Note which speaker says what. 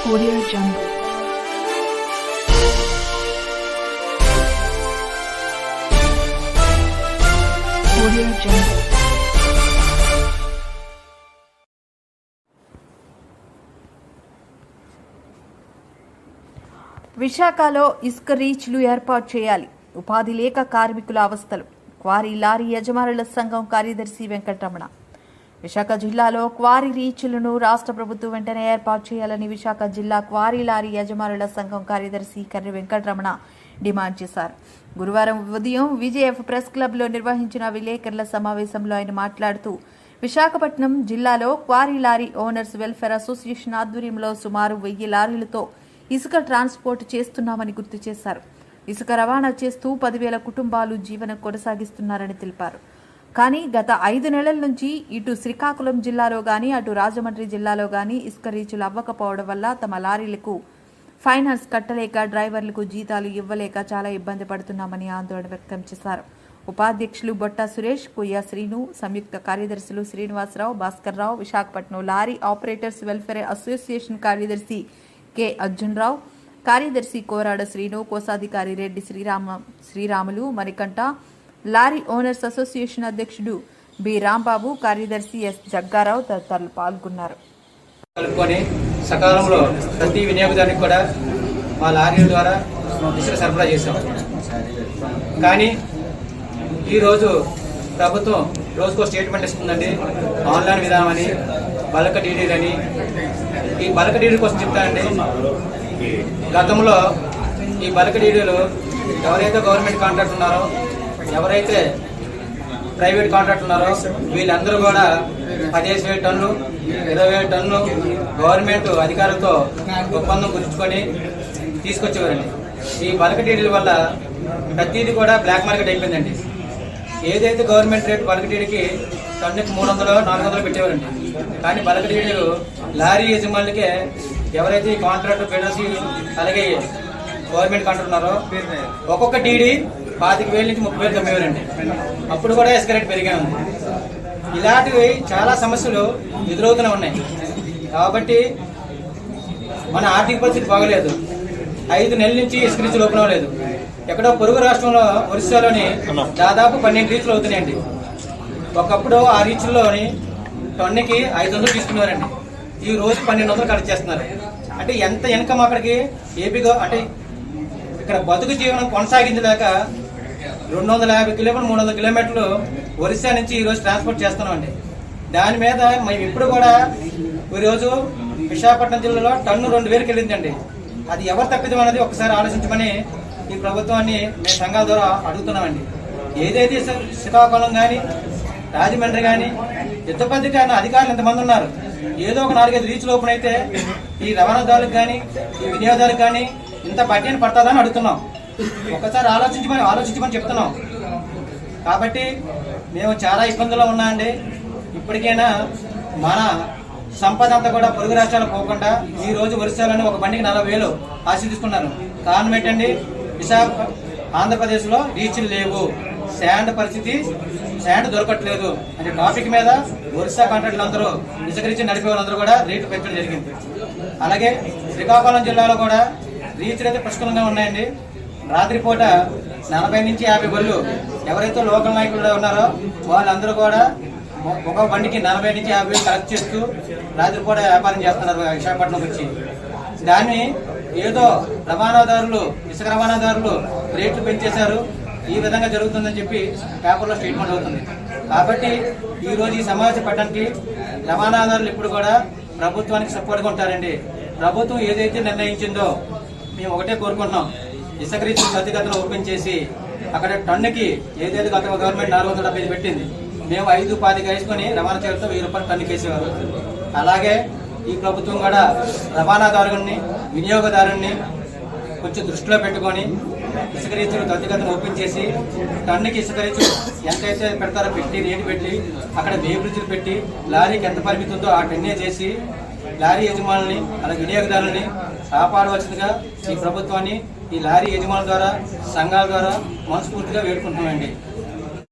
Speaker 1: Audio Jungle. Audio Jungle. విశాఖలో ఇసుక రీచ్లు ఏర్పాటు చేయాలి. ఉపాధి లేక కార్మికుల అవస్థలు. క్వారీ లారీ యజమానుల సంఘం కార్యదర్శి వెంకటరమణ. విశాఖ జిల్లాలో క్వారీ రీచ్లను రాష్ట్ర ప్రభుత్వం వెంటనే ఏర్పాటు చేయాలని విశాఖ జిల్లా క్వారీ లారీ యజమానుల సంఘం కార్యదర్శి కర్రి వెంకటరమణ డిమాండ్ చేశారు. గురువారం ఉదయం విజేఎఫ్ ప్రెస్ క్లబ్లో నిర్వహించిన విలేకరుల సమావేశంలో ఆయన మాట్లాడుతూ విశాఖపట్నం జిల్లాలో quarry lorry owners welfare association ఆధ్వర్యంలో సుమారు 1000 లారీలతో ఇసుక ట్రాన్స్పోర్ట్ చేస్తున్నామని గుర్తు చేశారు. ఇసుక రవాణా చేస్తూ 10,000 కుటుంబాలు జీవనం కొనసాగిస్తున్నారని తెలిపారు. కానీ గత 5 నెలల నుంచి ఇటు శ్రీకాకుళం జిల్లాలో గానీ అటు రాజమండ్రి జిల్లాలో గానీ ఇసుక రీచులు అవ్వకపోవడం వల్ల తమ లారీలకు ఫైనాన్స్ కట్టలేక డ్రైవర్లకు జీతాలు ఇవ్వలేక చాలా ఇబ్బంది పడుతున్నామని ఆందోళన వ్యక్తం చేశారు. ఉపాధ్యక్షులు బొట్ట సురేష్, కొయ్య శ్రీను, సంయుక్త కార్యదర్శులు Srinivasarao, Bhaskarrao, Visakhapatnam lorry operators welfare association కార్యదర్శి కె అర్జున్రావు, కార్యదర్శి కోరాడ శ్రీను, కోశాధికారి Reddy Sriramulu, Manikanta, lorry owners association అధ్యక్షుడు బి రాంబాబు, కార్యదర్శి ఎస్ జగ్గారావు తదితరులు పాల్గొన్నారు.
Speaker 2: కలుపుకొని సకాలంలో ప్రతి వినియోగదారునికి కూడా మా లారీల ద్వారా ఇసుక సరఫరా చేశాం. కానీ ఈరోజు ప్రభుత్వం రోజుకో స్టేట్మెంట్ ఇస్తుందండి. ఆన్లైన్ విధానం అని, బల్క్ డీడీలని. ఈ బల్క్ డీడీ కోసం చెప్తానండి. గతంలో ఈ బల్క్ డీడీలు ఎవరైతే గవర్నమెంట్ కాంట్రాక్ట్ ఉన్నారో, ఎవరైతే ప్రైవేట్ కాంట్రాక్ట్ ఉన్నారో వీళ్ళందరూ కూడా 15,000 టన్నులు 20,000 టన్నులు గవర్నమెంట్ అధికారులతో ఒప్పందం కుదుర్చుకొని తీసుకొచ్చేవారండి. ఈ బల్క్ డీడీల వల్ల ప్రతిదీ కూడా బ్లాక్ మార్కెట్ అయిపోయిందండి. ఏదైతే గవర్నమెంట్ రేట్ బల్క్ డీడీకి టన్నుకి 300-400 పెట్టేవారండి. కానీ బల్క్ డీడీలు లారీ యజమానులకే ఎవరైతే ఈ కాంట్రాక్ట్ ఫెడరల్స్ అలాగే గవర్నమెంట్ కాంట్రాక్ట్ ఉన్నారో ఒక్కొక్క డీడీ 25,000 నుంచి 30,000 అమ్మేవారండి. అప్పుడు కూడా ఇసుక రేట్ పెరిగే ఉంది. ఇలాంటివి చాలా సమస్యలు ఎదురవుతూనే ఉన్నాయి. కాబట్టి మన ఆర్థిక పరిస్థితి బాగలేదు. 5 నెలల నుంచి ఇసుక రీచ్లు ఓపెన్ అవ్వలేదు. ఎక్కడో పొరుగు రాష్ట్రంలో ఒరిస్సాలోని దాదాపు 12 రీచ్లు అవుతున్నాయండి. ఒకప్పుడు ఆ రీచ్ల్లోని టన్నుకి 500 తీసుకునేవారండి. ఈ రోజు 1,200 కలెక్ట్ చేస్తున్నారు. అంటే ఎంత ఇన్కమ్ అక్కడికి ఏపీగా, అంటే ఇక్కడ బతుకు జీవనం కొనసాగించలేక 250 కిలోమీటర్లు 300 కిలోమీటర్లు ఒరిస్సా నుంచి ఈరోజు ట్రాన్స్పోర్ట్ చేస్తున్నామండి. దాని మీద మేము ఇప్పుడు కూడా ఈరోజు విశాఖపట్నం జిల్లాలో టన్ను 2,000కి వెళ్ళిందండి. అది ఎవరు తప్పిదం అనేది ఒకసారి ఆలోచించమని ఈ ప్రభుత్వాన్ని మేము సంఘాల ద్వారా అడుగుతున్నామండి. ఏదైతే శ్రీకాకుళం కానీ రాజమండ్రి కానీ యుద్ధపద్ధతి కానీ అధికారులు ఎంతమంది ఉన్నారు. ఏదో ఒక 4-5 రీచ్లు ఓపెన్ అయితే ఈ రవాణాదారులకు కానీ ఈ వినియోగదారులకు కానీ ఇంత బడ్జెట్ పడుతుందని అడుగుతున్నాం. ఒకసారి ఆలోచించమని చెప్తున్నాం. కాబట్టి మేము చాలా ఇబ్బందుల్లో ఉన్నామండి. ఇప్పటికైనా మన సంపద అంతా కూడా పొరుగు రాష్ట్రాలకు పోకుండా ఈ రోజు ఒరిస్సాలోనే ఒక బండికి 40,000 ఆశీర్దిస్తున్నారు. కారణం ఏంటండి, విశాఖ ఆంధ్రప్రదేశ్లో రీచ్లు లేవు, శాండ్ దొరకట్లేదు అనే టాపిక్ మీద ఒరిస్సా కాంట్రాక్టులు అందరూ ఇసుక రీచ్ నడిపే వాళ్ళందరూ కూడా రేట్లు పెంచడం జరిగింది. అలాగే శ్రీకాకుళం జిల్లాలో కూడా రీచ్లు అయితే పుష్కలంగా ఉన్నాయండి. రాత్రిపూట 40 నుంచి 50 బళ్ళు ఎవరైతే లోకల్ నాయకులు ఉన్నారో వాళ్ళందరూ కూడా ఒక బండికి 40 నుంచి 50 కలెక్ట్ చేస్తూ రాత్రిపూట వ్యాపారం చేస్తున్నారు విశాఖపట్నంకి వచ్చి. దాన్ని ఏదో ఇసుక రవాణాదారులు రేట్లు పెంచేశారు, ఈ విధంగా జరుగుతుందని చెప్పి పేపర్లో స్టేట్మెంట్ అవుతుంది. కాబట్టి ఈరోజు ఈ సమావేశం పెట్టడానికి రవాణాదారులు ఇప్పుడు కూడా ప్రభుత్వానికి సపోర్ట్గా ఉంటారండి. ప్రభుత్వం ఏదైతే నిర్ణయించిందో మేము ఒకటే కోరుకుంటున్నాం, ఇసుక రీచ్లు త్వరితగతిన ఓపెన్ చేసి అక్కడ టన్నుకి ఏదైతే గత గవర్నమెంట్ 475 పెట్టింది, మేము 5-10 వేసుకొని రవాణా చేరుతో 1000 రూపాయలు టన్నుకి వేసేవారు. అలాగే ఈ ప్రభుత్వం కూడా రవాణాదారుని వినియోగదారుని కొంచెం దృష్టిలో పెట్టుకొని ఇసుక రీచ్లు త్వరితగతిన ఓపెన్ చేసి టన్నుకి ఇసుక రీచ్లు ఎంతైతే పెడతారో పెట్టి రేటు పెట్టి అక్కడ వేబ్రిడ్జ్లు పెట్టి లారీకి ఎంత పరిమితి ఉందో ఆ టన్నే చేసి లారీ యజమానుల్ని అలాగే వినియోగదారులని కాపాడవలసిందిగా ఈ ప్రభుత్వాన్ని ఈ లారీ యజమానుల ద్వారా సంఘాల ద్వారా మనస్ఫూర్తిగా వేడుకుంటున్నామండి.